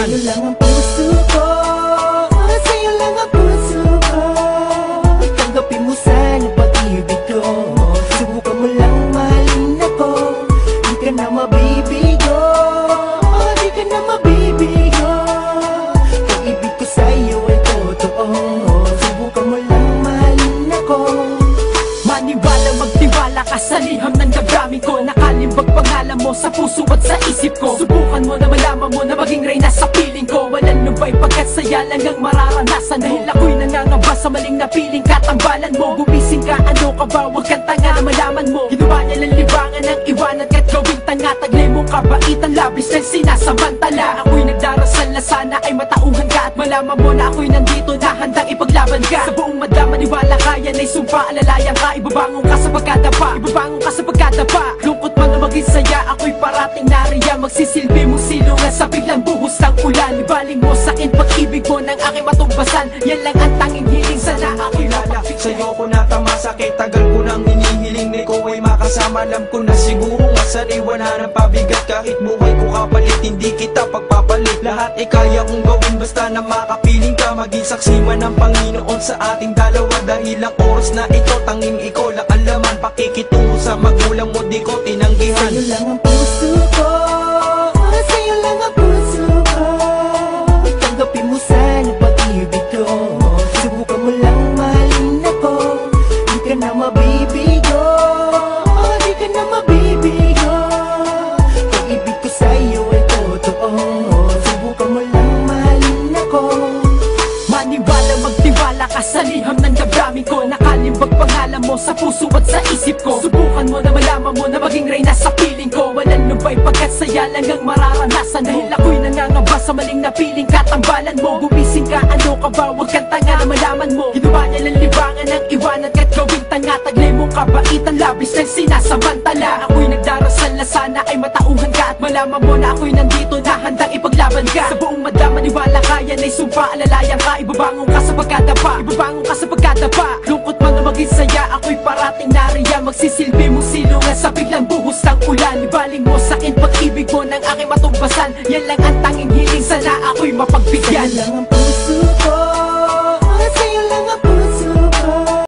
Sa'yo lang ang puso ko, sa'yo lang ang puso ko. Tanggapin mo sana pag-ibig ko, subukan mo lang mahalin ako. Di ka na mabibigo, di ka na mabibigo. Pag-ibig ko sa'yo ay totoo, subukan mo lang mahalin ako. Maniwala, magtiwala ka sa liham ng damdamin ko. Nakalimbag pangalan mo sa puso at sa isip ko. Subukan mo na malaman mo na maging reyna sa piling ko. Walang lubay pagkat saya lang ang mararanasan. Dahil ako'y nangangamba sa maling napiling katambalan mo. Gumising ka, ano ka ba? Huwag kang tanga na malaman mo. Ginawa niya lang libangan ng iwanan kahit gawing tanga. Taglay mong kabaitan, labis ng sinasamantala. Ako'y nagdarasal na sana ay matauhan ka at malaman mo na ako'y nandito na handang ipaglaban ka. Sa buong madama niwala ka, yan ay sumpa, alalayan ka. Ibabangon ka sa pagkadapa, ibabangon ka sa pagkadapa. Lungkot man o maging saya, ako'y parating nariyan. Magsisilbi mong silungan sa biglang buhos ng ulan. Ibaling mo sa'kin pag-ibig mo ng aking matumbasan. Yan lang ang tanging hiling, sana ako'y mapagpigyan. Sa'yo ko natamasa, kay tagal ko nang hinihiling na ikaw ay makasama. Alam ko na siguro nga sariwa na ng pabigat. Kahit buhay ko kapalit, hindi kita pagpapalit. Lahat ay kaya kong gawin basta na makapiling ka. Maging saksi man ng Panginoon sa ating dalawa. Dahil ang oras na ito, tanging ikaw lang ang laman. Pakikitungo sa magulang mo, di ko tinanggihan. Sa'yo lang ang puso ko, sa'yo lang ang puso ko. Tanggapin mo sana pag-ibig ko, subukan mo lang mahalin ako. Di ka na mabibigo, di ka na mabibigo. Pag-ibig ko sa'yo ay totoo, subukan mo lang mahalin ako. Maniwala, magtiwala ka sa liham ng damdamin ko. Nakalimbag pangalan mo sa puso at sa isip ko. Subukan mo na malaman mo na maging reyna sa piling ko. Walang lubay pagkat saya lang ang mararanasan. Dahil ako'y nangangamba sa maling napiling katambalan mo. Gumising ka, ano ka ba? Huwag kang tanga na malaman mo. Ginawa niya lang libangan ng iwanan kahit gawing tanga. Taglay mong kabaitan, labis ng sinasamantala. Ako'y nagdarasal na sana ay matauhan ka at malaman mo na ako'y nandito na handang ipaglaban ka. Sa buong madama niwala ka, yan ay sumpa, alalayan ka. Ibabangon ka sa pagkadapa, ibabangon ka sa pagkadapa. Lungkot man o maging saya, ako'y parating nariyan. Magsisilbi mong silungan sa biglang buhos ng ulan. Ibaling mo sa'kin pag-ibig mo ng aking matumbasan. Yan lang ang tanging hiling, sana ako'y mapagbigyan. Sa'yo lang ang